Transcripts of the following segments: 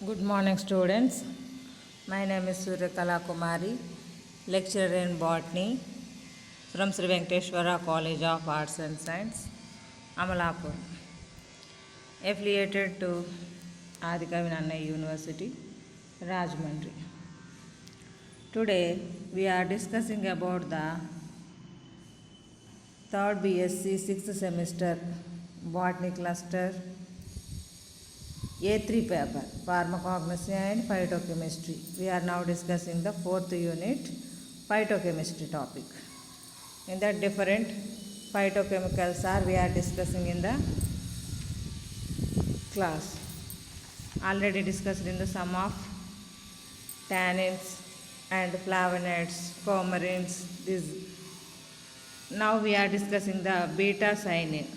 Good morning, students. My name is Suryakala Kumari, lecturer in botany from Sri Venkateshwara College of Arts and Science, Amalapur, affiliated to Adikavi Nannaya University, Rajahmundry. Today, we are discussing about the third BSc 6th semester botany cluster A3 paper, pharmacognosy and phytochemistry. We are now discussing the fourth unit, phytochemistry topic. In that different phytochemicals we are discussing in the class. Already discussed in the sum of tannins and flavonoids, coumarins. Now we are discussing the beta-cyanine.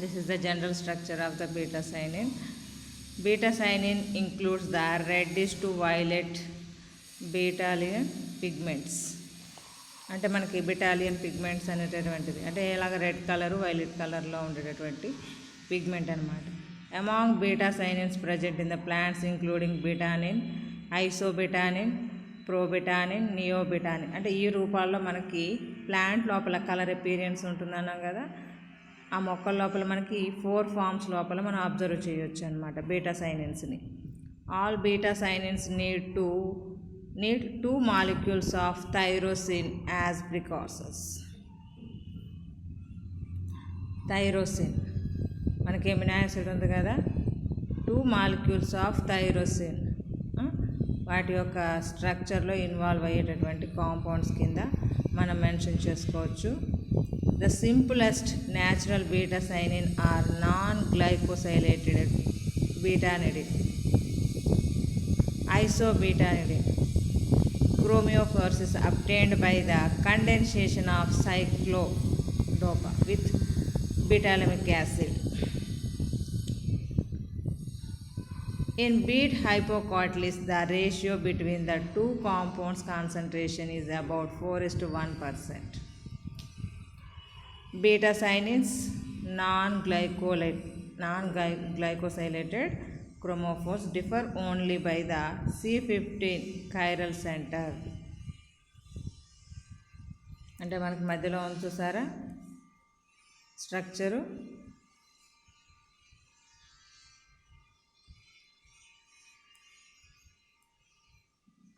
This is the general structure of the beta-cyanine. Beta-cyanine includes the reddish to violet betalain pigments. అంటే మనకి battalion pigments అనేటటువంటిది అంటే ఇలాగ red colour violet కలర్లో ఉండేటటువంటి pigment అనమాట. Among betacyanins present in the plants including betanin, isobetanin, probetanin, neobetanin. అంటే ఈ రూపాల్లో మనకి ప్లాంట్ లోపల కలర్ అపీరియన్స్ ఉంటుందన్నాం కదా, ఆ మొక్కల లోపల మనకి 4 ఫార్మ్స్ లోపల మనం అబ్జర్వ్ చేయొచ్చు అనమాట బీటా-సైనిన్స్ని. All betacyanins need 2 molecules of tyrosine as precursors. Tyrosine మనకి ఎమినో యాసిడ్ ఉంది కదా, 2 molecules ఆఫ్ థైరోసిన్ వాటి యొక్క స్ట్రక్చర్లో ఇన్వాల్వ్ అయ్యేటటువంటి కాంపౌండ్స్ కింద మనం మెన్షన్ చేసుకోవచ్చు. The simplest natural beta-cyanine are non-glycosylated betanidine, isobetadine. Chromophores is obtained by the condensation of cyclodopa with beta-lamic acid. In beet hypocotyledons, the ratio between the two compounds concentration is about 4:1%. Beta-cyanines non-glycosylated chromophores differ only by the C15 chiral center. అంటే మనకి మధ్యలో ఉంది చూసారా structure.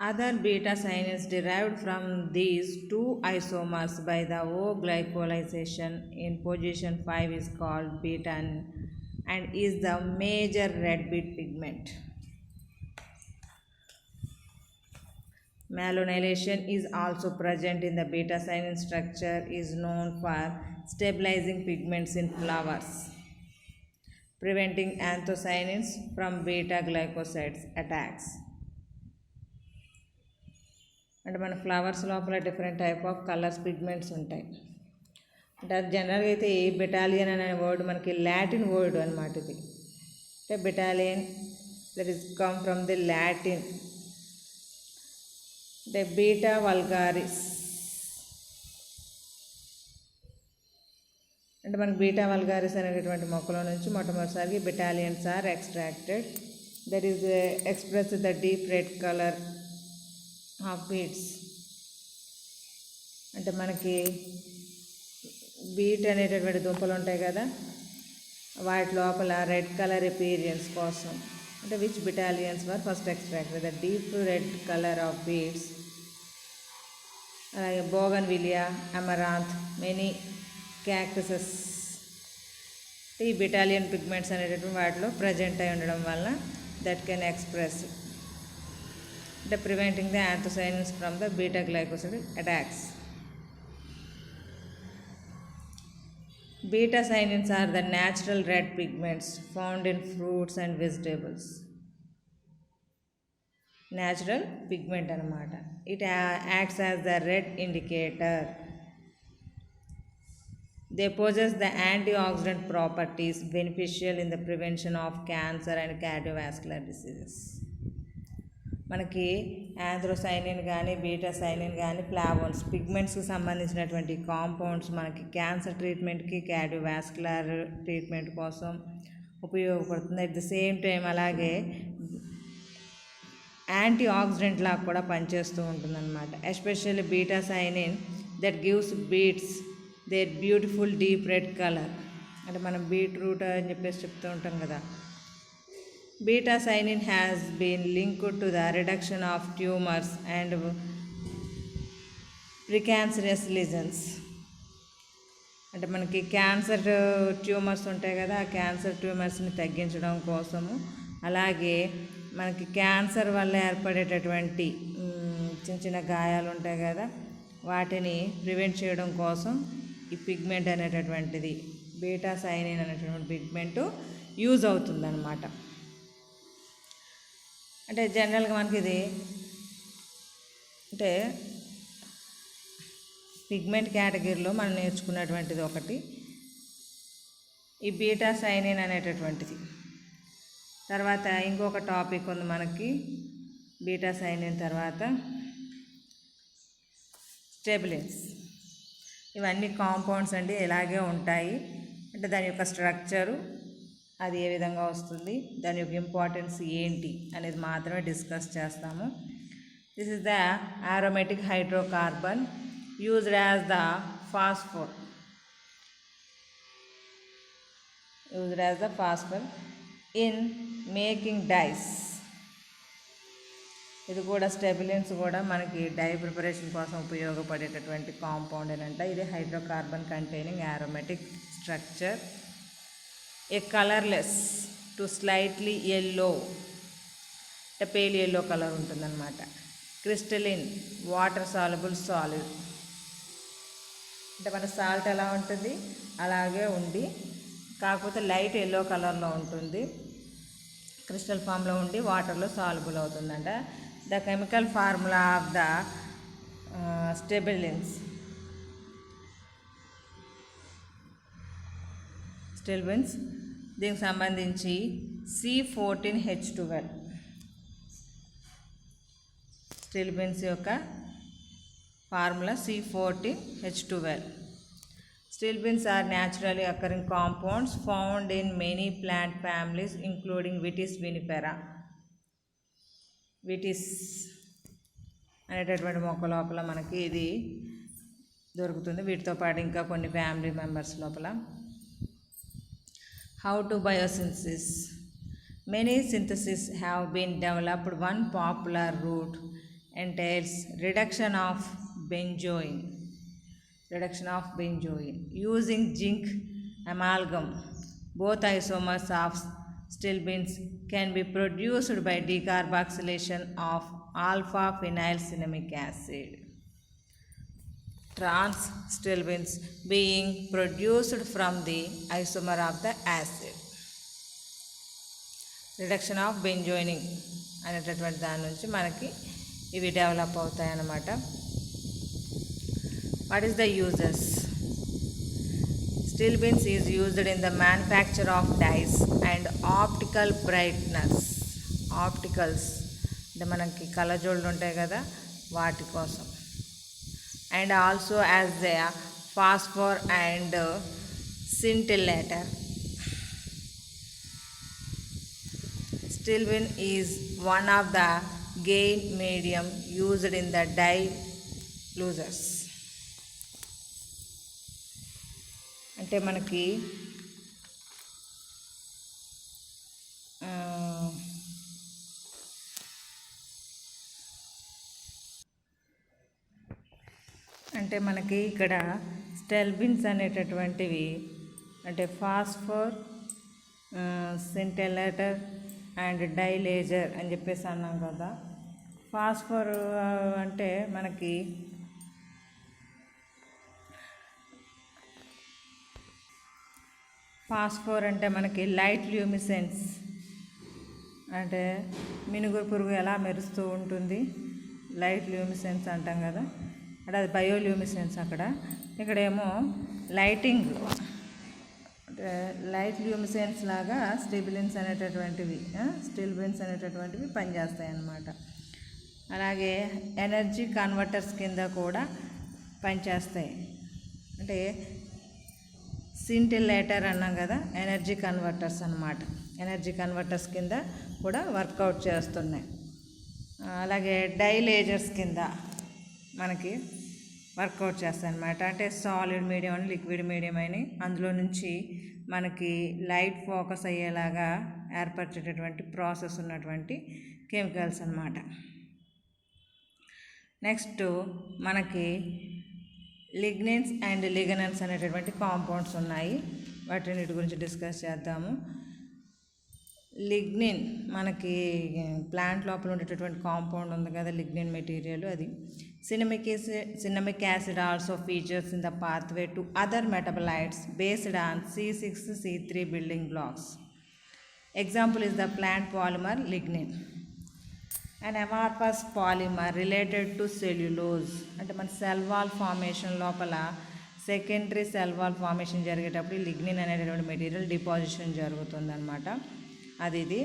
Other beta-cyanines derived from these 2 isomers by the O-glycosylation in position 5 is called betanin and is the major red beet pigment. Malonylation is also present in the beta-cyanine structure, is known for stabilizing pigments in flowers, preventing anthocyanins from beta-glycosides attacks. అంటే మన flowers లోపల different type of colours pigments ఉంటాయి. అంటే అది జనరల్గా అయితే ఈ battalion అనే వర్డ్ మనకి లాటిన్ వర్డ్ అనమాట. ఇది అంటే betalain that is come from the Latin. అంటే బీటా వల్గారిస్ అంటే మనకి బీటా వల్గారిస్ అనేటటువంటి మొక్కలో నుంచి మొట్టమొదటిసారి betalains are extracted. That is express the deep red colour of beets. అంటే మనకి బీట్ అనేటటువంటి దుంపలు ఉంటాయి కదా, వాటి లోపల రెడ్ కలర్ అపీరియన్స్ కోసం అంటే which betalains were first extracted the deep red colour of beets. అలాగే బోగన్విలియా, అమరాంత్, మెనీ క్యాక్టసెస్ ఈ బెటాలియన్ పిగ్మెంట్స్ అనేటటువంటి వాటిలో ప్రజెంట్ అయి ఉండడం వల్ల that can express the preventing the anthocyanins from the beta-glycoside attacks. Beta-cyanins are the natural red pigments found in fruits and vegetables. Natural pigment anamata. It acts as the red indicator. They possess the antioxidant properties beneficial in the prevention of cancer and cardiovascular diseases. మనకి యాంథ్రోసైనిన్ కానీ బీటా-సైనిన్ కానీ ఫ్లావోన్స్ పిగ్మెంట్స్కి సంబంధించినటువంటి compounds మనకి cancer ట్రీట్మెంట్కి, cardiovascular treatment కోసం, ఉపయోగపడుతుంది. At the same time అలాగే antioxidant లాగా కూడా పనిచేస్తూ ఉంటుందన్నమాట. Especially betacyanin that gives beets their beautiful deep red colour. అంటే మనం బీట్రూట్ అని చెప్పేసి చెప్తూ ఉంటాం కదా. Betacyanin has been linked to the reduction of tumours and precancerous lesions. అంటే మనకి క్యాన్సర్ ట్యూమర్స్ ఉంటాయి కదా, ఆ క్యాన్సర్ ట్యూమర్స్ని తగ్గించడం కోసము, అలాగే మనకి క్యాన్సర్ వల్ల ఏర్పడేటటువంటి చిన్న చిన్న గాయాలు ఉంటాయి కదా, వాటిని ప్రివెంట్ చేయడం కోసం ఈ పిగ్మెంట్ అనేటటువంటిది, బీటా సైనిన్ అనేటటువంటి పిగ్మెంటు యూజ్ అవుతుందన్నమాట. అంటే జనరల్గా మనకి ఇది అంటే పిగ్మెంట్ కేటగిరీలో మనం నేర్చుకున్నటువంటిది ఒకటి ఈ బీటా సైనిన్ అనేటటువంటిది. తర్వాత ఇంకొక టాపిక్ ఉంది మనకి బీటా సైనిన్ తర్వాత స్టెబిలిన్స్. ఇవన్నీ కాంపౌండ్స్ అండి, ఇలాగే ఉంటాయి. అంటే దాని యొక్క స్ట్రక్చరు, అది ఏ విధంగా వస్తుంది, దాని యొక్క ఇంపార్టెన్స్ ఏంటి అనేది మాత్రమే డిస్కస్ చేస్తాము. This is the aromatic hydrocarbon used as the phosphor in making dyes. ఇది కూడా స్టెబిలిన్స్ కూడా మనకి డై ప్రిపరేషన్ కోసం ఉపయోగపడేటటువంటి కాంపౌండ్ అంట. ఇది hydrocarbon containing aromatic structure, A colourless to slightly yellow, అంటే పేల్ ఎల్లో కలర్ ఉంటుందన్నమాట. క్రిస్టలిన్ వాటర్ సాల్యుబుల్ సాలిడ్, అంటే మన సాల్ట్ ఎలా ఉంటుంది అలాగే ఉండి కాకపోతే లైట్ ఎల్లో కలర్లో ఉంటుంది, క్రిస్టల్ ఫామ్లో ఉండి వాటర్లో సాల్యుబుల్ అవుతుందంట. The chemical formula of the stilbenes దీనికి సంబంధించి C14H12. స్టెబిలిన్స్ యొక్క formula C14H12. Stilbenes are naturally occurring compounds found in many plant families including Vitis vinifera. విటిస్ అనేటటువంటి మొక్క లోపల మనకి ఇది దొరుకుతుంది. వీటితో పాటు ఇంకా కొన్ని ఫ్యామిలీ మెంబర్స్ లోపల. How to biosynthesis. Many synthesis have been developed. One popular route entails reduction of benzoin using zinc amalgam. Both isomers of stilbenes can be produced by decarboxylation of alpha phenylcinamic acid. Trans stilbenes being produced from the isomer of the acid. Reduction of బెంజోయినింగ్ అనేటటువంటి దాని నుంచి మనకి ఇవి develop అవుతాయి అన్నమాట. What is the uses? Stilbenes is used in the manufacture of dyes and optical brighteners. Opticals అంటే మనకి కళ్ళజోళ్ళు ఉంటాయి కదా వాటి కోసం. And also as the phosphor and scintillator. Stilbene is one of the gain medium used in the dye losers. అంటే మనకి ఇక్కడ stilbenes అనేటటువంటివి అంటే phosphor, scintillator and dye laser అని చెప్పేసి అన్నాం కదా. ఫాస్ఫర్ అంటే మనకి లైట్ ల్యూమిసెన్స్, అంటే మినుగురు పురుగు ఎలా మెరుస్తూ ఉంటుంది లైట్ ల్యూమిసెన్స్ అంటాం కదా, అంటే అది బయోల్యూమిసెన్స్. ఇక్కడేమో లైటింగ్ అంటే లైట్ ల్యూమిసెన్స్ లాగా స్టిల్బెన్స్ అనేటటువంటివి పనిచేస్తాయి అన్నమాట. అలాగే ఎనర్జీ కన్వర్టర్స్ కింద కూడా పనిచేస్తాయి. అంటే సింటిలేటర్ అన్నాం కదా, ఎనర్జీ కన్వర్టర్స్ అన్నమాట. ఎనర్జీ కన్వర్టర్స్ కింద కూడా వర్కౌట్ చేస్తున్నాయి. అలాగే డైలేజర్స్ కింద మనకి వర్కౌట్ చేస్తాయి అన్నమాట. అంటే సాలిడ్ మీడియం అని లిక్విడ్ మీడియం అని అందులో నుంచి మనకి లైట్ ఫోకస్ అయ్యేలాగా ఏర్పరిచేటటువంటి ప్రాసెస్ ఉన్నటువంటి కెమికల్స్ అన్నమాట. నెక్స్ట్ మనకి లిగ్నిన్స్ అండ్ లిగనన్స్ అనేటటువంటి కాంపౌండ్స్ ఉన్నాయి. వాటిని గురించి డిస్కస్ చేద్దాము. లిగ్నిన్ మనకి ప్లాంట్ లోపల ఉండేటటువంటి కాంపౌండ్ ఉంది కదా, లిగ్నిన్ మెటీరియల్, అది cinnamic acid also features in the pathway to other metabolites based on C6C3 building blocks. Example is the plant polymer lignin. And amorphous polymer related to cellulose. అంటే మన cell wall formation లోపల secondary cell wall formation జరిగేటప్పుడు lignin అనేటటువంటి material deposition జరుగుతుందన్నమాట. ఇది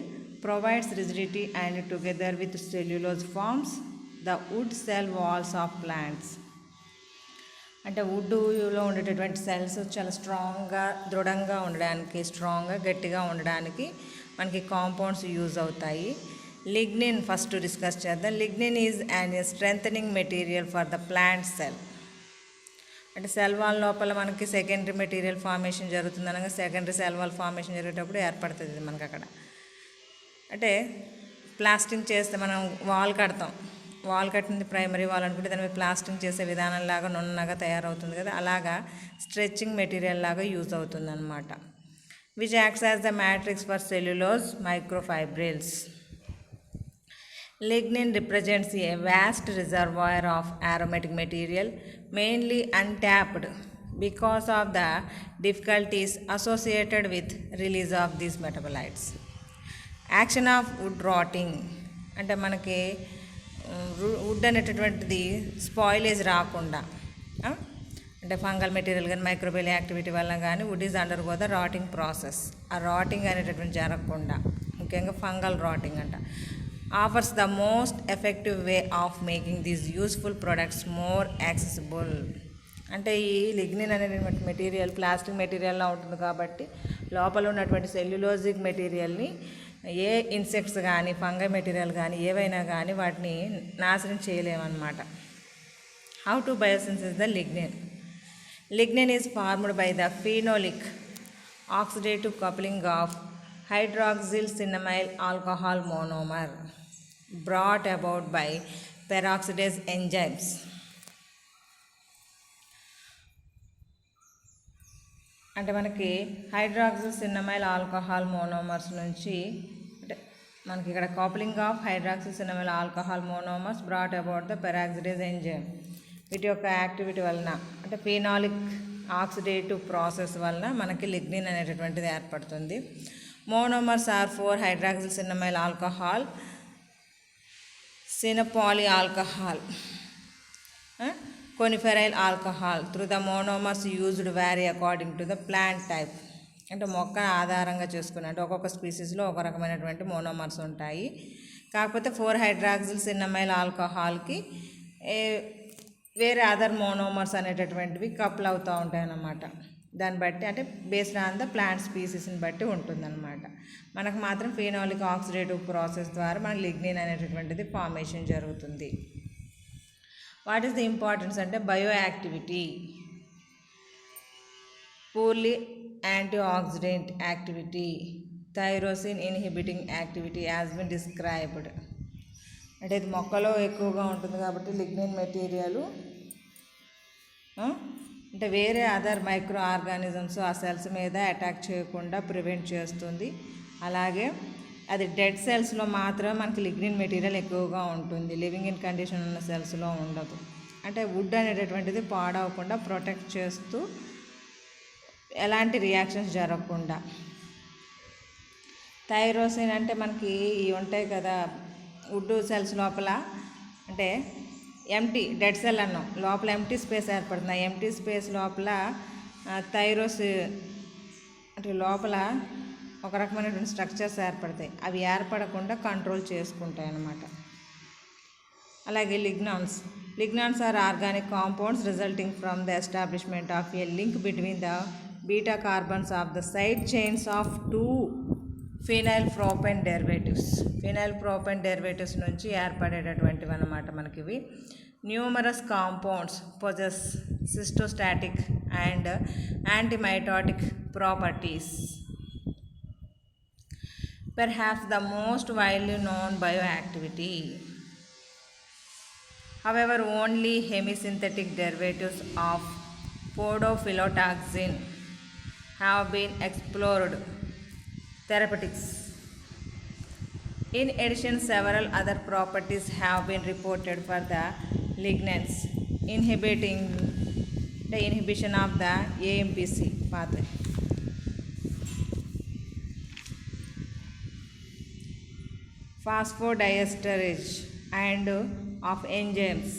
provides rigidity and together with cellulose forms the wood cell walls of plants. అంటే వుడ్లో ఉండేటటువంటి సెల్స్ చాలా స్ట్రాంగ్గా, దృఢంగా ఉండడానికి, స్ట్రాంగ్గా, గట్టిగా ఉండడానికి మనకి కాంపౌండ్స్ యూజ్ అవుతాయి. లిగ్నిన్ ఫస్ట్ డిస్కస్ చేద్దాం. Lignin is and strengthening material for the plant cell. అంటే సెల్ వాల్ లోపల మనకి సెకండరీ మెటీరియల్ ఫార్మేషన్ జరుగుతుంది అనగా సెకండరీ సెల్ వాల్ ఫార్మేషన్ జరిగేటప్పుడు ఏర్పడుతుంది మనకి అక్కడ. అంటే ప్లాస్టింగ్ చేస్తే మనం వాల్ కడతాం, వాల్ కట్టింది ప్రైమరీ వాల్ అనుకుంటే దాని మీద ప్లాస్టింగ్ చేసే విధానం లాగా నున్నగా తయారవుతుంది కదా, అలాగా స్ట్రెచ్చింగ్ మెటీరియల్ లాగా యూజ్ అవుతుంది అనమాట. Which acts as the matrix for cellulose microfibrils. Lignin represents a vast reservoir of aromatic material, mainly untapped because of the difficulties associated with release of these metabolites. Action of wood rotting. అంటే మనకి would అనేటటువంటిది spoilage రాకుండా, అంటే fungal material కానీ microbial activity వల్ల కానీ wood is undergo the rotting process. ఆ rotting అనేటటువంటి జరగకుండా, ముఖ్యంగా ఫంగల్ రాటింగ్ అంట. offers the most effective way of making these useful products more accessible. అంటే ఈ లిగ్నిన్ అనేటువంటి మెటీరియల్ ప్లాస్టిక్ మెటీరియల్లా ఉంటుంది కాబట్టి లోపల ఉన్నటువంటి సెల్యులోజిక్ మెటీరియల్ని ఏ ఇన్సెక్ట్స్ కానీ ఫంగల్ మెటీరియల్ కానీ ఏవైనా కానీ వాటిని నాశనం చేయలేమన్నమాట. How to biosynthesis the lignin. Lignin is formed by the phenolic oxidative coupling of hydroxyl cinnamyl alcohol monomer brought about by peroxidase enzymes. అంటే మనకి హైడ్రాక్సిల్ సిన్నమైల్ ఆల్కహాల్ మోనోమర్స్ నుంచి, అంటే మనకి ఇక్కడ coupling of hydroxyl cinnamyl alcohol monomers brought about the peroxidase enzyme. వీటి యొక్క activity వలన, అంటే ఫినాలిక్ ఆక్సిడేటివ్ ప్రాసెస్ వలన మనకి లిగ్నిన్ అనేటటువంటిది ఏర్పడుతుంది. Monomers are 4 hydroxyl cinnamyl alcohol, cyanopolyalcohol, coniferyl alcohol. Through the monomers used vary according to the plant type. అంటే మొక్క ఆధారంగా చేసుకుని, అంటే ఒక్కొక్క స్పీసీస్లో ఒక రకమైనటువంటి మోనోమర్స్ ఉంటాయి. కాకపోతే 4 హైడ్రాక్సిల్ సిన్నమైల్ ఆల్కహాల్కి వేరే అదర్ మోనోమర్స్ అనేటటువంటివి కపుల్ అవుతూ ఉంటాయి అన్నమాట. దాన్ని బట్టి, అంటే బేస్డ్ ఆన్ ద ప్లాంట్ స్పీసీస్ని బట్టి ఉంటుందన్నమాట. మనకు మాత్రం ఫినాలిక్ ఆక్సిడేటివ్ ప్రాసెస్ ద్వారా మనకి లిగ్నిన్ అనేటటువంటిది ఫార్మేషన్ జరుగుతుంది. వాట్ ఈస్ ది ఇంపార్టెన్స్ అంటే bio activity, purely anti oxidant activity, tyrosine inhibiting activity has been described. అంటే ఇది మొక్కలో ఎక్కువగా ఉంటుంది కాబట్టి లిగ్నిన్ మెటీరియల్ అంటే వేరే అదర్ మైక్రో ఆర్గానిజమ్స్ ఆ సెల్స్ మీద అటాక్ చేయకుండా ప్రివెంట్ చేస్తుంది. అలాగే అది డెడ్ సెల్స్లో మాత్రమే మనకి లిగ్నిన్ మెటీరియల్ ఎక్కువగా ఉంటుంది, లివింగ్ ఇన్ కండిషన్ ఉన్న సెల్స్లో ఉండదు. అంటే వుడ్ అనేటటువంటిది పాడవకుండా ప్రొటెక్ట్ చేస్తూ ఎలాంటి రియాక్షన్స్ జరగకుండా. థైరోసిన్ అంటే మనకి ఇవి ఉంటాయి కదా వుడ్ సెల్స్ లోపల, అంటే ఎంటీ డెడ్ సెల్ అన్నాం, లోపల ఎంటీ స్పేస్ ఏర్పడుతుంది. ఆ ఎంటీ స్పేస్ లోపల అంటే లోపల ఒక రకమైనటువంటి స్ట్రక్చర్స్ ఏర్పడతాయి, అవి ఏర్పడకుండా కంట్రోల్ చేసుకుంటాయి అన్నమాట. అలాగే lignans are organic compounds resulting from the establishment of a link between the beta carbons of the side chains of two phenyl propane derivatives. Phenyl propane derivatives నుంచి ఏర్పడేటటువంటివి అన్నమాట మనకి ఇవి. Numerous compounds possess cystostatic and antimitotic properties. Perhaps the most widely known bioactivity. However, only hemisynthetic derivatives of podophyllitoxin have been explored therapeutics. In addition, several other properties have been reported for the lignans inhibiting the inhibition of the AMPC pathway. Phosphodiesterase and of enzymes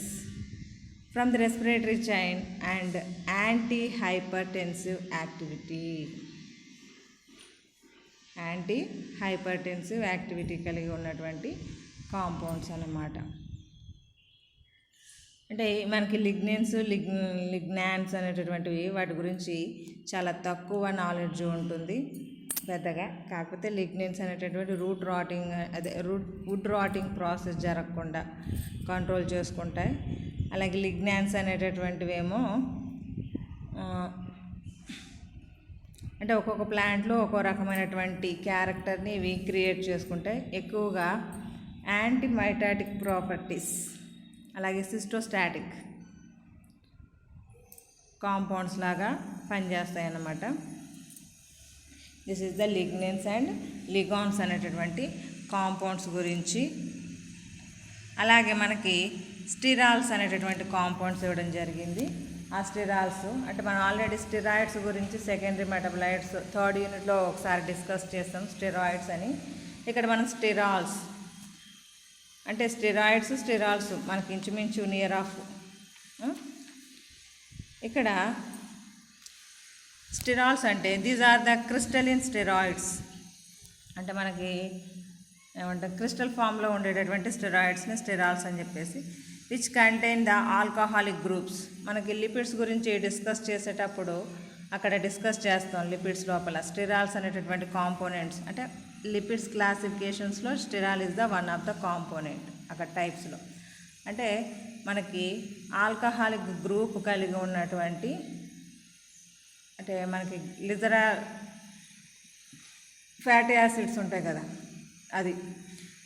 from the respiratory chain and antihypertensive activity. Antihypertensive activity కలిగి ఉన్నటువంటి compounds అన్నమాట. అంటే మనకి lignans అనేటటువంటివి వాటి గురించి చాలా తక్కువ నాలెడ్జ్ ఉంటుంది పెద్దగా. కాకపోతే లిగ్నెన్స్ అనేటటువంటి వుడ్ రాటింగ్ ప్రాసెస్ జరగకుండా కంట్రోల్ చేసుకుంటాయి. అలాగే లిగ్నాన్స్ అనేటటువంటివి ఏమో అంటే ఒక్కొక్క ప్లాంట్లో ఒక్కో రకమైనటువంటి క్యారెక్టర్ని ఇవి క్రియేట్ చేసుకుంటాయి. ఎక్కువగా యాంటీమైటాటిక్ ప్రాపర్టీస్ అలాగే సిస్టోస్టాటిక్ కాంపౌండ్స్ లాగా పనిచేస్తాయి అన్నమాట. This is the lignans and lignans అనేటటువంటి కాంపౌండ్స్ గురించి. అలాగే మనకి స్టిరాల్స్ అనేటటువంటి కాంపౌండ్స్ ఇవ్వడం జరిగింది. ఆ స్టిరాల్స్ అంటే మనం ఆల్రెడీ స్టిరాయిడ్స్ గురించి సెకండరీ మెటబలైట్స్ థర్డ్ యూనిట్లో ఒకసారి డిస్కస్ చేస్తాం స్టెరాయిడ్స్ అని. ఇక్కడ మనం స్టిరాల్స్ అంటే స్టిరాల్స్ మనకి ఇంచుమించు నియర్ ఆఫ్. ఇక్కడ స్టిరాల్స్ అంటే these are the crystalline steroids అంటే మనకి ఏమంటారు క్రిస్టల్ ఫామ్లో ఉండేటటువంటి స్టెరాయిడ్స్ని స్టెరాల్స్ అని చెప్పేసి. Which contain the alcoholic groups. మనకి లిపిడ్స్ గురించి డిస్కస్ చేసేటప్పుడు అక్కడ డిస్కస్ చేస్తాం. లిపిడ్స్ లోపల స్టెరాల్స్ అనేటటువంటి కాంపోనెంట్స్ అంటే లిపిడ్స్ క్లాసిఫికేషన్స్లో sterol is the one of the component అక్కడ టైప్స్లో. అంటే మనకి ఆల్కహాలిక్ గ్రూప్ కలిగి ఉన్నటువంటి అంటే మనకి లిజరల్ ఫ్యాటీ యాసిడ్స్ ఉంటాయి కదా అది.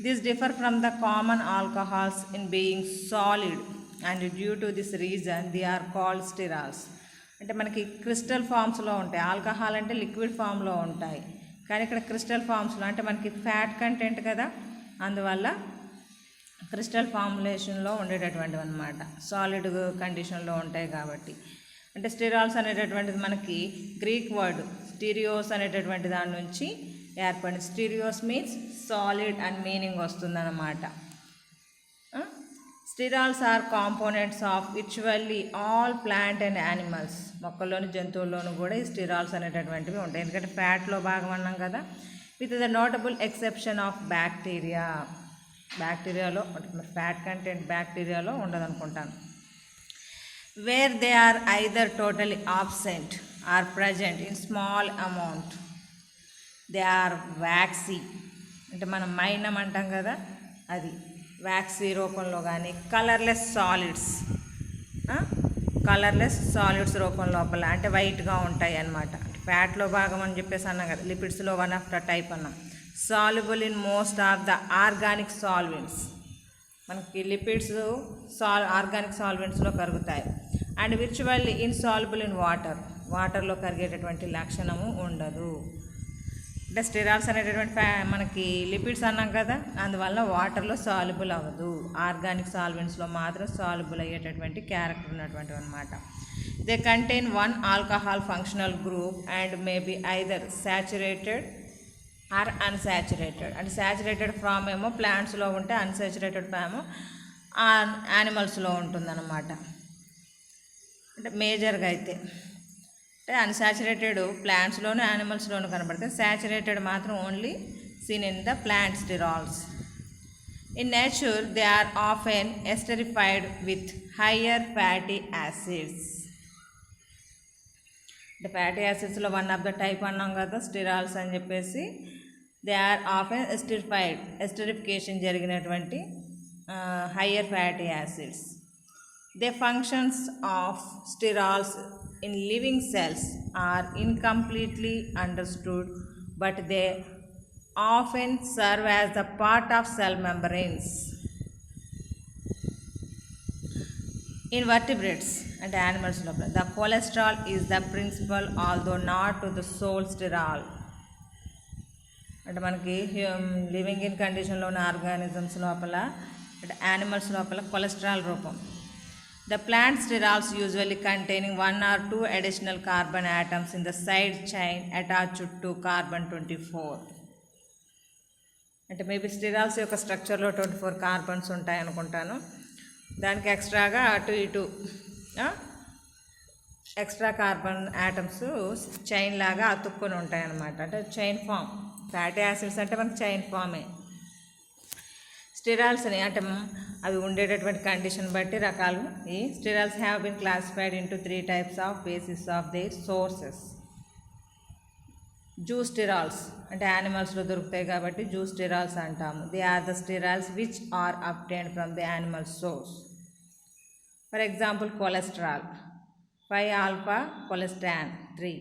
This differ from the common alcohols in being solid and due to this reason they are called sterols. అంటే మనకి క్రిస్టల్ ఫామ్స్లో ఉంటాయి. ఆల్కహాల్ అంటే లిక్విడ్ ఫామ్లో ఉంటాయి, కానీ ఇక్కడ క్రిస్టల్ ఫామ్స్లో అంటే మనకి ఫ్యాట్ కంటెంట్ కదా, అందువల్ల క్రిస్టల్ ఫార్ములేషన్లో ఉండేటటువంటివి అనమాట. సాలిడ్ కండిషన్లో ఉంటాయి కాబట్టి. అంటే స్టిరాల్స్ అనేటటువంటిది మనకి గ్రీక్ వర్డ్ స్టీరియోస్ అనేటటువంటి దాని నుంచి ఏర్పడింది. Stereos means solid and meaning వస్తుందన్నమాట. Sterols are components of virtually all plant and animals. మొక్కల్లోని జంతువుల్లోనూ కూడా ఈ స్టిరాల్స్ అనేటటువంటివి ఉంటాయి, ఎందుకంటే ఫ్యాట్లో భాగం అన్నాం కదా. With the notable exception of బ్యాక్టీరియాలో ఫ్యాట్ కంటెంట్ బ్యాక్టీరియాలో ఉండదనుకుంటాను. Where they are either totally absent or present in small amount they are waxy. అంటే మనం మైనం అంటాం కదా, అది వ్యాక్సీ రూపంలో కానీ కలర్లెస్ సాలిడ్స్ రూపం లోపల అంటే వైట్గా ఉంటాయి అన్నమాట. ఫ్యాట్లో భాగం అని చెప్పేసి అన్నాం కదా, లిపిడ్స్లో వన్ ఆఫ్ ద టైప్ అన్నాం. Soluble in most of the organic solvents. మనకి లిపిడ్స్ ఆర్గానిక్ సాల్వెంట్స్లో కరుగుతాయి. అండ్ విర్చువల్లీ ఇన్సాల్యుబుల్ ఇన్ వాటర్లో కరిగేటటువంటి లక్షణము ఉండదు. అంటే స్టెరాల్స్ అనేటటువంటి మనకి లిపిడ్స్ అన్నాం కదా, అందువల్ల వాటర్లో సాల్యుబుల్ అవ్వదు. ఆర్గానిక్ సాల్వెంట్స్లో మాత్రం సాల్యుబుల్ అయ్యేటటువంటి క్యారెక్టర్ ఉన్నటువంటివి అనమాట. They contain one alcohol functional group and may be either saturated or unsaturated. అంటే సాచురేటెడ్ ఫామ్ ఏమో ప్లాంట్స్లో ఉంటే అన్సాచురేటెడ్ ఫామ్ యానిమల్స్లో ఉంటుందన్నమాట. అంటే మేజర్గా అయితే అంటే అన్సాచురేటెడ్ ప్లాంట్స్లోను యానిమల్స్లోను కనబడతాయి. సాచురేటెడ్ మాత్రం only seen in the plant sterols. In nature they are often esterified with higher fatty acids. అంటే ఫ్యాటీ యాసిడ్స్లో వన్ ఆఫ్ ద టైప్ అన్నాం కదా స్టిరాల్స్ అని చెప్పేసి. దే ఆర్ ఆఫెన్ ఎస్టరిఫికేషన్ జరిగినటువంటి higher fatty acids. The functions of sterols in living cells are incompletely understood, but they often serve as the part of cell membranes. In vertebrates and animals, the cholesterol is the principal, although not to the sole sterol. అంటే మనకి living in కండిషన్లో ఉన్న organisms లోపల అంటే animals లోపల cholesterol రూపం. The plant sterols usually containing 1 or 2 additional carbon atoms in the side chain attached to carbon 24. అంటే maybe స్టిరాల్స్ యొక్క స్ట్రక్చర్లో 24 కార్బన్స్ ఉంటాయి అనుకుంటాను. దానికి ఎక్స్ట్రాగా అటు ఇటు ఎక్స్ట్రా కార్బన్ యాటమ్స్ చైన్ లాగా అతుక్కొని ఉంటాయి అన్నమాట. అంటే చైన్ ఫామ్. ఫ్యాటీ యాసిడ్స్ అంటే మనకి చైన్ ఫామే. స్టిరాల్స్ని అంటే అవి ఉండేటటువంటి కండిషన్ బట్టి రకాలు. ఈ sterols have been classified into 3 types of basis of their sources. Zoosterols అంటే యానిమల్స్లో దొరుకుతాయి కాబట్టి జూ స్టిరాల్స్ అంటాము. They are the sterols which are obtained from the animal source. For example cholesterol 5-alpha cholestane 3,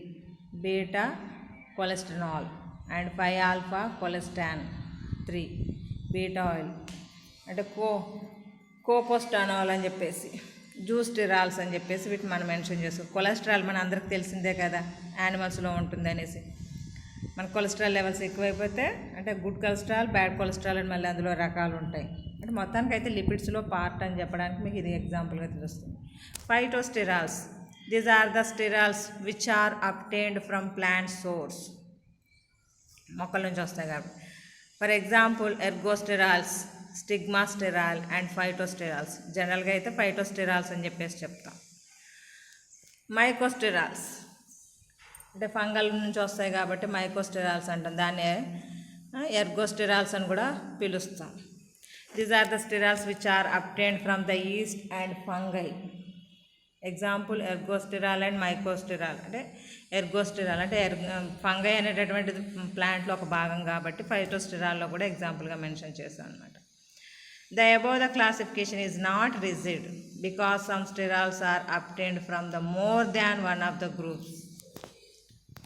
beta cholesterol and 5-alpha cholestane 3, beta oil అంటే coprostanol అని చెప్పేసి జూస్టిరాల్స్ అని చెప్పేసి వీటిని మనం మెన్షన్ చేస్తాం. కొలెస్ట్రాల్ మన అందరికి తెలిసిందే కదా యానిమల్స్లో ఉంటుంది అనేసి. మన కొలెస్ట్రాల్ లెవెల్స్ ఎక్కువైపోతే అంటే గుడ్ కొలెస్ట్రాల్ బ్యాడ్ కొలెస్ట్రాల్ అని మళ్ళీ అందులో రకాలు ఉంటాయి. అంటే మొత్తానికి అయితే లిపిడ్స్లో పార్ట్ అని చెప్పడానికి మీకు ఇది ఎగ్జాంపుల్గా తెలుస్తుంది. Phytosterols these are the sterols which are obtained from plant source. మొక్కల నుంచి వస్తాయి కాబట్టి. For example ergosterols, stigmasterol and phytosterols. జనరల్గా అయితే ఫైటోస్టెరాల్స్ అని చెప్పేసి చెప్తాం. మైకోస్టెరాల్స్ అంటే ఫంగల్ నుంచి వస్తాయి కాబట్టి మైకోస్టెరాల్స్ అంటాం. దాన్ని ఎర్గోస్టెరాల్స్ అని కూడా పిలుస్తాం. These are the sterols which are obtained from the yeast and fungi. Example ergosterol and mycosterol. అంటే ఎర్గోస్టెరాల్ అంటే ఫంగై అనేటటువంటిది ప్లాంట్లో ఒక భాగం కాబట్టి ఫైటోస్టెరాల్లో కూడా ఎగ్జాంపుల్గా మెన్షన్ చేశాను అనమాట. The above the classification is not rigid because some sterols are obtained from the more than one of the groups.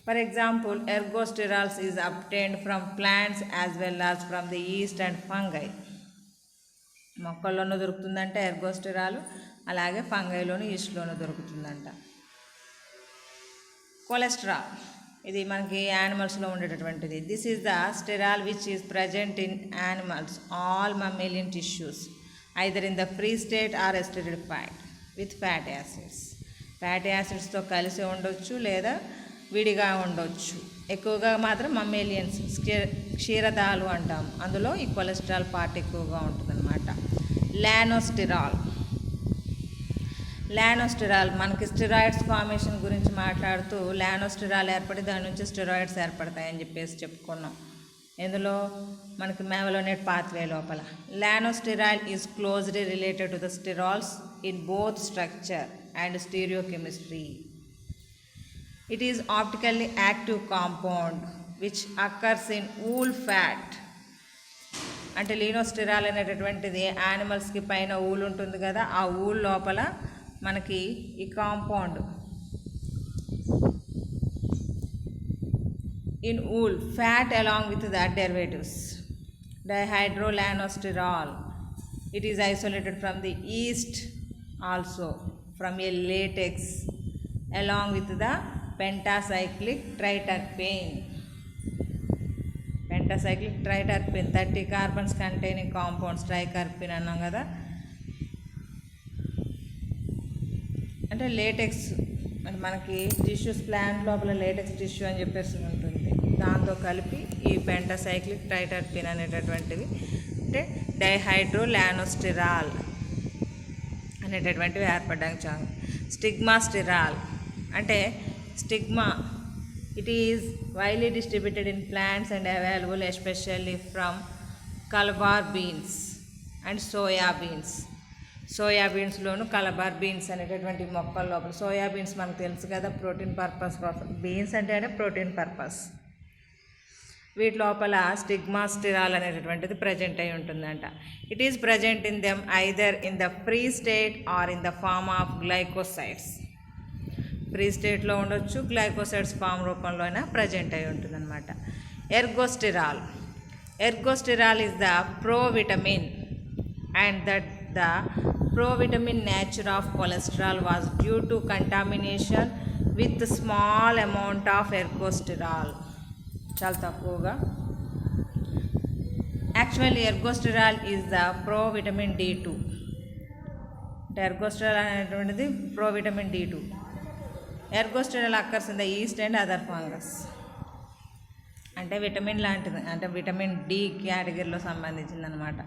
For example, ergosterols is obtained from plants as well as from the yeast and fungi. మొక్కల్లోనూ దొరుకుతుందంటే ergosterol, అలాగే ఫంగైలోను ఈస్ట్లోనూ దొరుకుతుందంట. Cholesterol ఇది మనకి యానిమల్స్లో ఉండేటటువంటిది. This is the sterol which is present in animals all mammalian tissues either in the free state or esterified with fatty acids. Fatty యాసిడ్స్తో కలిసి ఉండొచ్చు లేదా విడిగా ఉండొచ్చు. ఎక్కువగా మాత్రం మమ్మేలియన్స్ క్షీరదాలు అంటాము, అందులో ఈ కొలెస్ట్రాల్ పార్ట్ ఎక్కువగా ఉంటుందన్నమాట. లానోస్టెరాల్ మనకి స్టెరాయిడ్స్ ఫార్మేషన్ గురించి మాట్లాడుతూ లానోస్టెరాల్ ఏర్పడి దాని నుంచి స్టెరాయిడ్స్ ఏర్పడతాయని చెప్పేసి చెప్పుకున్నాం. ఇందులో మనకి మెవలోనేట్ పాత్వే లోపల. Lanosterol is closely related to the sterols in both structure and stereochemistry. It is optically active compound which occurs in wool fat. అంటే లీనోస్టెరాల్ అనేటటువంటిది యానిమల్స్కి పైన ఊల్ ఉంటుంది కదా, ఆ ఊల్ లోపల మనకి ఈ compound in wool fat along with the derivatives dihydrolanosterol. It is isolated from the yeast also from a latex along with the pentacyclic triterpene. Pentacyclic triterpene 30 carbons containing compounds tricarpine అన్నాం కదా. అంటే latex అంటే మనకి tissues plant లోపల latex tissue అని చెప్పేసి ఉంటుంది, దాంతో కలిపి ఈ పెంటాసైక్లిక్ ట్రైటర్పిన్ అనేటటువంటివి అంటే డైహైడ్రోలానోస్టెరాల్ అనేటటువంటివి ఏర్పడడానికి చాలు. స్టిగ్మాస్టెరాల్ అంటే stigma it is widely distributed in plants and available especially from calabar beans and soya beans. సోయాబీన్స్లోను కలబార్ బీన్స్ అనేటటువంటి మొక్కల లోపల సోయాబీన్స్ మనకు తెలుసు కదా, ప్రోటీన్ పర్పస్ కోసం. బీన్స్ అంటేనే ప్రోటీన్ పర్పస్. వీటి లోపల స్టిగ్మాస్టిరాల్ అనేటటువంటిది ప్రజెంట్ అయి ఉంటుందంట. It is present in them either in the free state or in the form of glycosides. Free స్టేట్లో ఉండొచ్చు, గ్లైకోసైడ్స్ ఫామ్ రూపంలో అయినా ప్రజెంట్ అయి ఉంటుందన్నమాట. ఎర్గోస్టిరాల్ is the provitamin and that the provitamin nature of cholesterol was due to contamination with small amount of ergosterol. చాలా తక్కువగా. Actually ergosterol is the provitamin D2. అంటే ergosterol అనేటువంటిది provitamin D2. Ergosterol occurs in the yeast and other fungus. అంటే vitamin లాంటిది, అంటే vitamin D కేటగిరీలో సంబంధించింది అనమాట.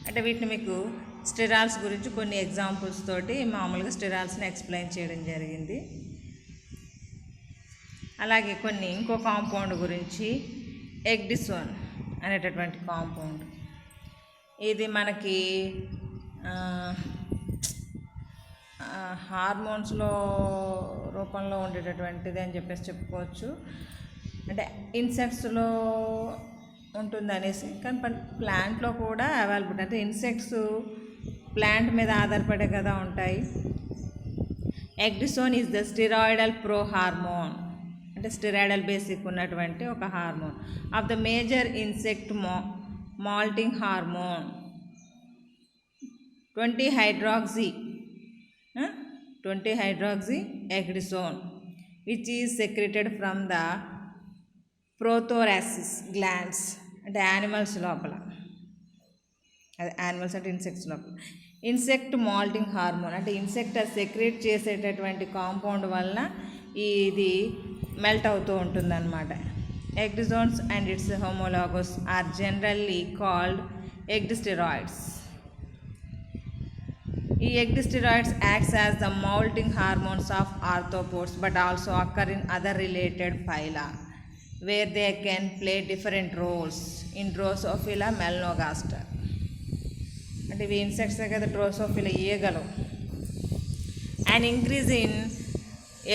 అంటే వీటిని మీకు స్టిరాల్స్ గురించి కొన్ని ఎగ్జాంపుల్స్ తోటి మామూలుగా స్టిరాల్స్ని ఎక్స్ప్లెయిన్ చేయడం జరిగింది. అలాగే కొన్ని ఇంకో కాంపౌండ్ గురించి, ఎగ్డిసోన్ అనేటటువంటి కాంపౌండ్. ఇది మనకి హార్మోన్స్లో రూపంలో ఉండేటటువంటిది అని చెప్పేసి చెప్పుకోవచ్చు. అంటే ఇన్సెక్ట్స్లో ఉంటుంది అనేసి, కానీ ప్లాంట్లో కూడా అవైలబుల్. అంటే ఇన్సెక్ట్స్ ప్లాంట్ మీద ఆధారపడే కదా ఉంటాయి. Ecdysone is the steroidal pro hormone. అంటే స్టిరాయిడల్ బేసిక్ ఉన్నటువంటి ఒక hormone of the major insect moulting hormone 20-hydroxy ecdysone which is secreted from the prothoracic glands. అంటే యానిమల్స్ లోపల, అదే యానిమల్స్ అంటే ఇన్సెక్ట్స్ లోపల. ఇన్సెక్ట్ మాల్టింగ్ హార్మోన్ అంటే ఇన్సెక్ట్ సెక్రెట్ చేసేటటువంటి కాంపౌండ్ వలన ఇది మెల్ట్ అవుతూ ఉంటుందన్నమాట. Ecdysones and its homologues are generally called ecdysteroids. ఈ ecdysteroids acts as the moulting hormones of arthropods but also occur in other related phyla where they can play different roles in drosophila melanogaster. అంటే ఇవి ఇన్సెక్ట్సే కదా, drosophila ఈగలు. And increase in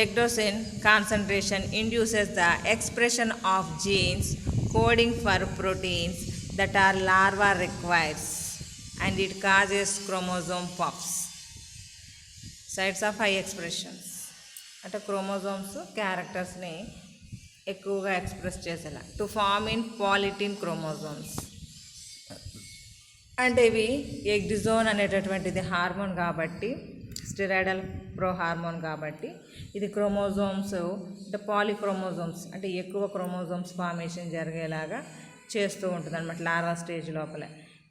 ecdysone concentration induces the expression of genes coding for proteins that our larva requires and it causes chromosome puffs. Sites of high expressions. అంటే chromosomes క్యారెక్టర్స్ని ఎక్కువగా express చేసేలా to form in పాలిటిన్ chromosomes. అంటే ఇవి ఎగ్డిజోన్ అనేటటువంటిది hormone కాబట్టి, steroidal pro hormone కాబట్టి ఇది chromosomes అంటే పాలిక్రోమోజోమ్స్ అంటే ఎక్కువ క్రోమోజోమ్స్ ఫార్మేషన్ జరిగేలాగా చేస్తూ ఉంటుంది అనమాట లార్వా స్టేజ్ లోపల.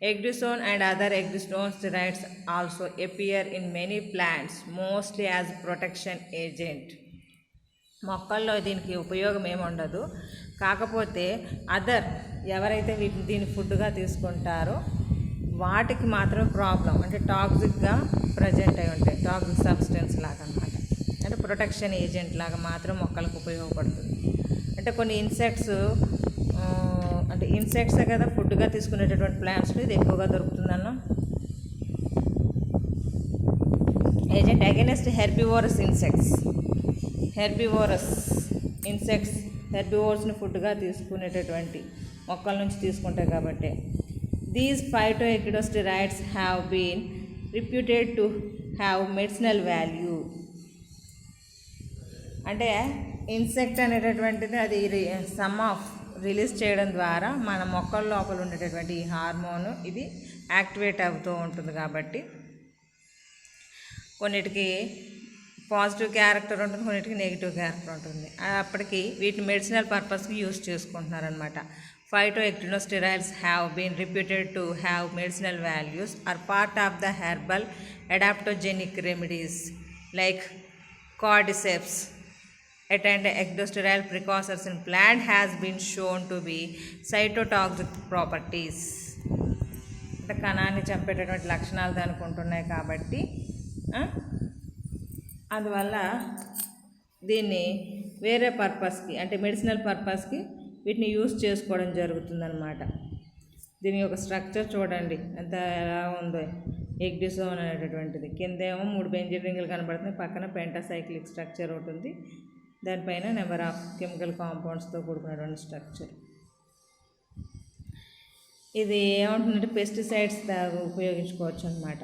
Ecdysone and other ecdysone steroids also appear in many plants mostly as protection agent. మొక్కల్లో దీనికి ఉపయోగం ఏముండదు, కాకపోతే అదర్ ఎవరైతే దీన్ని ఫుడ్గా తీసుకుంటారో వాటికి మాత్రం ప్రాబ్లం, అంటే టాక్సిక్గా ప్రజెంట్ అయి ఉంటాయి, టాక్సిక్ సబ్స్టెన్స్ లాగా అనమాట. అంటే ప్రొటెక్షన్ ఏజెంట్ లాగా మాత్రం మొక్కలకు ఉపయోగపడుతుంది. అంటే కొన్ని ఇన్సెక్ట్స్ అంటే ఇన్సెక్ట్సే కదా ఫుడ్గా తీసుకునేటటువంటి ప్లాంట్స్లో ఇది ఎక్కువగా దొరుకుతుందన్న agent against herbivorous insects. Herbivorous insects హెర్బివోర్స్ని ఫుడ్గా తీసుకునేటటువంటి మొక్కల నుంచి తీసుకుంటాయి కాబట్టి. These phytoequidosteroids have been reputed to have medicinal value. అంటే ఇన్సెక్ట్ అనేటటువంటిది అది సమ్ ఆఫ్ రిలీజ్ చేయడం ద్వారా మన మొక్కల లోపల ఉండేటటువంటి ఈ హార్మోను ఇది యాక్టివేట్ అవుతూ ఉంటుంది కాబట్టి కొన్నిటికి పాజిటివ్ క్యారెక్టర్ ఉంటుంది, కొన్నిటికి నెగిటివ్ క్యారెక్టర్ ఉంటుంది. అప్పటికి వీటిని మెడిసినల్ పర్పస్కి యూజ్ చేసుకుంటున్నారనమాట. Phytoequidosteroids have been reputed to have medicinal values, are part of the herbal adaptogenic remedies like cordyceps. And ectosteroid precursors in plant has been shown to be cytotoxic properties. అంటే కణాన్ని చంపేటటువంటి లక్షణాలు దానికి ఉంటున్నాయి కాబట్టి అందువల్ల దీన్ని వేరే పర్పస్కి అంటే మెడిసినల్ పర్పస్కి వీటిని యూజ్ చేసుకోవడం జరుగుతుందన్నమాట. దీని యొక్క స్ట్రక్చర్ చూడండి ఎంత ఎలా ఉందో. ఎగ్డిజోన్ అనేటటువంటిది కిందేమో 3 బెంజీన్ రింగులు కనబడుతున్నాయి, పక్కన పెంటాసైక్లిక్ స్ట్రక్చర్ ఒకటి ఉంది, దానిపైన నెంబర్ ఆఫ్ కెమికల్ కాంపౌండ్స్తో కూడుకున్నటువంటి స్ట్రక్చర్. ఇది ఏమంటుందంటే పెస్టిసైడ్స్ ఉపయోగించుకోవచ్చు అనమాట.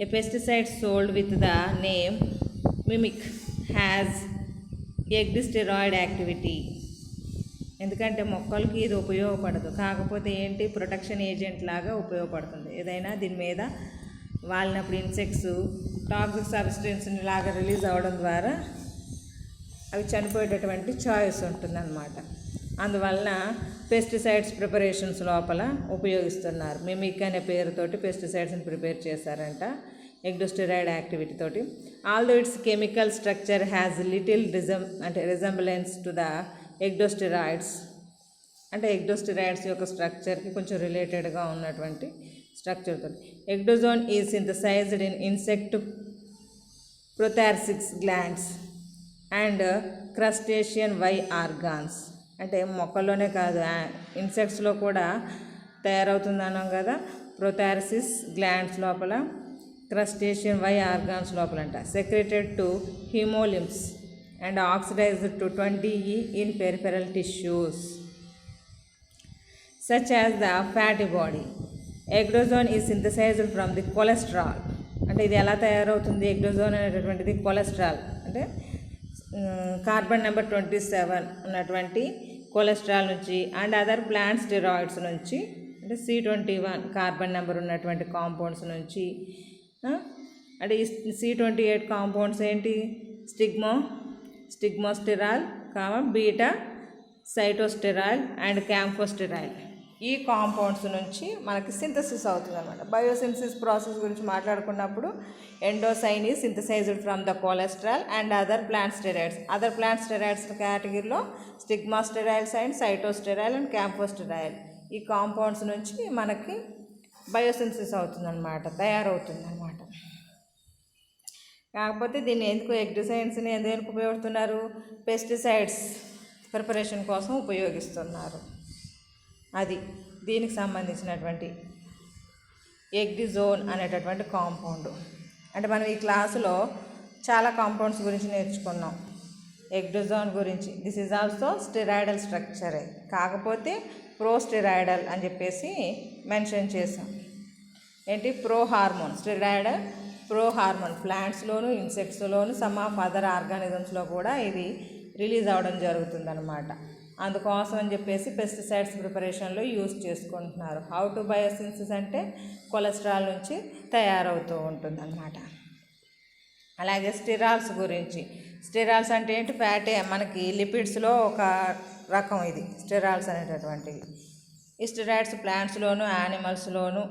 A pesticide sold with the name mimic has ecdysteroid activity. ఎందుకంటే మొక్కలకి ఇది ఉపయోగపడదు, కాకపోతే ఏంటి ప్రొటెక్షన్ ఏజెంట్ లాగా ఉపయోగపడుతుంది. ఏదైనా దీని మీద వాలినప్పుడు ఇన్సెక్ట్స్ టాక్సిక్ సబ్స్టెన్స్ని లాగా రిలీజ్ అవ్వడం ద్వారా అవి చనిపోయేటటువంటి చాయిస్ ఉంటుందన్నమాట. అందువలన పెస్టిసైడ్స్ ప్రిపరేషన్స్ లోపల ఉపయోగిస్తున్నారు. మిమిక్ అనే పేరుతోటి పెస్టిసైడ్స్ని ప్రిపేర్ చేశారంట ఎగ్డోస్టెరాయిడ్ యాక్టివిటీ తోటి. Although its chemical structure has little resemblance to the ecdysteroids, అంటే ఎగ్డోస్టెరాయిడ్స్ యొక్క స్ట్రక్చర్కి కొంచెం రిలేటెడ్గా ఉన్నటువంటి స్ట్రక్చర్ తోటి. Ecdysone is synthesized in insect prothoracic glands and crustacean Y organs. అంటే మొక్కల్లోనే కాదు ఇన్సెక్ట్స్లో కూడా తయారవుతుంది అన్నాం కదా. ప్రొథార్సిస్ గ్లాండ్స్ లోపల, క్రస్టేషియన్ వై ఆర్గాన్స్ లోపల అంట. Secreted to hemolymphs and oxidized to 20E in peripheral tissues such as the fatty body. Ecdozone is synthesized from the cholesterol. అంటే ఇది ఎలా తయారవుతుంది? ఎగ్డోజోన్ అనేటటువంటిది కొలెస్ట్రాల్, అంటే కార్బన్ నెంబర్ 27 ఉన్నటువంటి కొలెస్ట్రాల్ నుంచి అండ్ అదర్ ప్లాంట్ స్టెరాయిడ్స్ నుంచి, అంటే C21 కార్బన్ నెంబర్ ఉన్నటువంటి కాంపౌండ్స్ నుంచి. అంటే ఈ C28 కాంపౌండ్స్ ఏంటి? స్టిగ్మోస్టెరాల్, బీటా సైటోస్టెరాల్ అండ్ క్యాంఫోస్టెరాల్. ఈ కాంపౌండ్స్ నుంచి మనకి సింథసిస్ అవుతుంది అనమాట. బయోసింథసిస్ ప్రాసెస్ గురించి మాట్లాడుకున్నప్పుడు ecdysone is synthesized from the cholesterol and other plant steroids. Other plant steroids కేటగిరీలో stigmasterols and sitosterol and campesterol. ఈ కాంపౌండ్స్ నుంచి మనకి బయోసింథసిస్ అవుతుందన్నమాట, తయారవుతుందన్నమాట. కాకపోతే దీన్ని ఎందుకు ఎగ్డిసైడ్స్ని ఎందుకు ఉపయోగిస్తున్నారు? పెస్టిసైడ్స్ ప్రిపరేషన్ కోసం ఉపయోగిస్తున్నారు. అది దీనికి సంబంధించినటువంటి ఎగ్డిజోన్ అనేటటువంటి కాంపౌండ్. అంటే మనం ఈ క్లాసులో చాలా కాంపౌండ్స్ గురించి నేర్చుకున్నాం. ఎగ్డిజోన్ గురించి దిస్ ఈజ్ ఆల్సో స్టెరాయిడల్ స్ట్రక్చరే, కాకపోతే ప్రోస్టెరాయిడల్ అని చెప్పేసి మెన్షన్ చేసాం. ఏంటి? Pro hormone, steroidal pro hormone ప్లాంట్స్లోను, ఇన్సెక్ట్స్లోను, సమ్ ఆఫ్ అదర్ ఆర్గానిజమ్స్లో కూడా ఇది రిలీజ్ అవ్వడం జరుగుతుందన్నమాట. అందుకోసం అని చెప్పేసి పెస్టిసైడ్స్ ప్రిపరేషన్లో యూజ్ చేసుకుంటున్నారు. హౌ టు బయోసింథసిస్ అంటే కొలెస్ట్రాల్ నుంచి తయారవుతూ ఉంటుందన్నమాట. అలాగే స్టెరాల్స్ గురించి. స్టెరాల్స్ అంటే ఏంటి? ఫ్యాటీ, మనకి లిపిడ్స్లో ఒక రకం ఇది స్టెరాల్స్ అనేటటువంటివి. ఈ స్టెరాయిడ్స్ ప్లాంట్స్లోను, యానిమల్స్లోను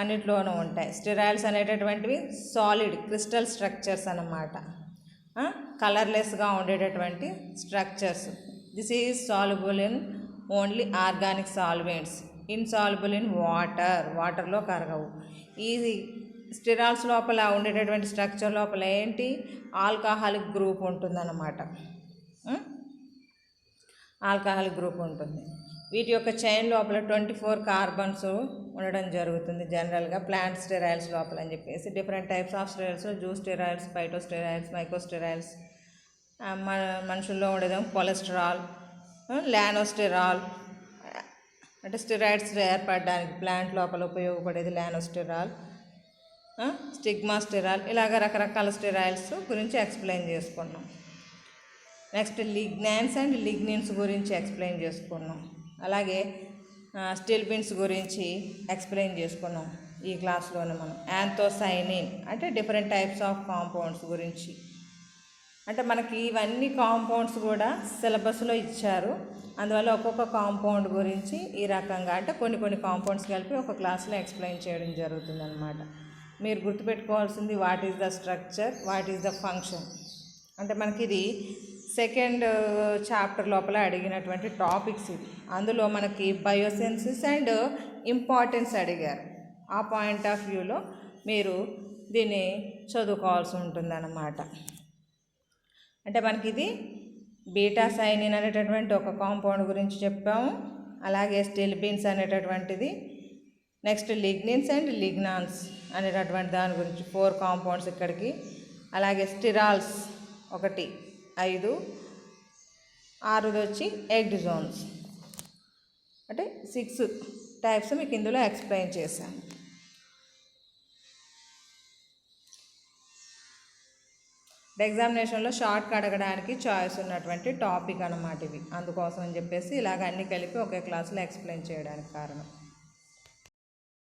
అన్నిట్లోనూ ఉంటాయి. స్టెరాయిల్స్ అనేటటువంటివి సాలిడ్ క్రిస్టల్ స్ట్రక్చర్స్ అన్నమాట, కలర్లెస్గా ఉండేటటువంటి structures. This is soluble in only organic solvents, insoluble in వాటర్లో కరగవు. ఈ స్టెరాల్స్ లోపల ఉండేటటువంటి స్ట్రక్చర్ లోపల ఏంటి? ఆల్కహాలిక్ గ్రూప్ ఉంటుందన్నమాట. ఆల్కహాలిక్ గ్రూప్ ఉంటుంది. వీటి యొక్క చైన్ లోపల 24 కార్బన్స్ ఉండడం జరుగుతుంది జనరల్గా ప్లాంట్ స్టెరాయిల్స్ లోపల అని చెప్పేసి. డిఫరెంట్ టైప్స్ ఆఫ్ స్టెరాయిల్స్లో జూస్టెరాయిల్స్, ఫైటోస్టెరాయిల్స్, మైకోస్టెరాయిల్స్. మనుషుల్లో ఉండేదేమో కొలెస్ట్రాల్, లానోస్టెరాల్, అంటే స్టెరాయిడ్స్ ఏర్పడడానికి ప్లాంట్ లోపల ఉపయోగపడేది లానోస్టెరాల్, స్టిగ్మాస్టెరాల్. ఇలాగ రకరకాల స్టెరాయిల్స్ గురించి ఎక్స్ప్లెయిన్ చేసుకున్నాం. నెక్స్ట్ లిగ్నాన్స్ అండ్ లిగ్నిన్స్ గురించి ఎక్స్ప్లెయిన్ చేసుకున్నాం. అలాగే స్టిల్బిన్స్ గురించి ఎక్స్ప్లెయిన్ చేసుకున్నాం ఈ క్లాస్లోనే మనం. యాంథోసైనిన్ అంటే డిఫరెంట్ టైప్స్ ఆఫ్ కాంపౌండ్స్ గురించి. అంటే మనకి ఇవన్నీ కాంపౌండ్స్ కూడా సిలబస్లో ఇచ్చారు. అందువల్ల ఒక్కొక్క కాంపౌండ్ గురించి ఈ రకంగా, అంటే కొన్ని కాంపౌండ్స్ కలిపి ఒక క్లాస్లో ఎక్స్ప్లెయిన్ చేయడం జరుగుతుందన్నమాట. మీరు గుర్తుపెట్టుకోవాల్సింది what is the structure, what is the function. అంటే మనకి ఇది సెకండ్ చాప్టర్ లోపల అడిగినటువంటి టాపిక్స్ ఇది. అందులో మనకి బయోసెన్సిస్ అండ్ ఇంపార్టెన్స్ అడిగారు. ఆ పాయింట్ ఆఫ్ వ్యూలో మీరు దీన్ని చదువుకోవాల్సి ఉంటుందన్నమాట. అంటే మనకి ఇది బీటా సైనిన్ అనేటటువంటి ఒక కాంపౌండ్ గురించి చెప్పాము. అలాగే స్టిల్బిన్స్ అనేటటువంటిది నెక్స్ట్ లిగ్నిన్స్ అండ్ లిగ్నాన్స్ అనేటటువంటి దాని గురించి 4 కాంపౌండ్స్ ఇక్కడికి. అలాగే స్టిరాల్స్ 1, 5, 6 వచ్చి ఎగ్జోన్స్. అంటే 6 టైప్స్ మీకు ఇందులో ఎక్స్ప్లెయిన్ చేశాను. ఎగ్జామినేషన్లో షార్ట్గా అడగడానికి చాయిస్ ఉన్నటువంటి టాపిక్ అన్నమాట ఇవి. అందుకోసం అని చెప్పేసి ఇలాగ అన్నీ కలిపి ఒకే క్లాస్లో ఎక్స్ప్లెయిన్ చేయడానికి కారణం.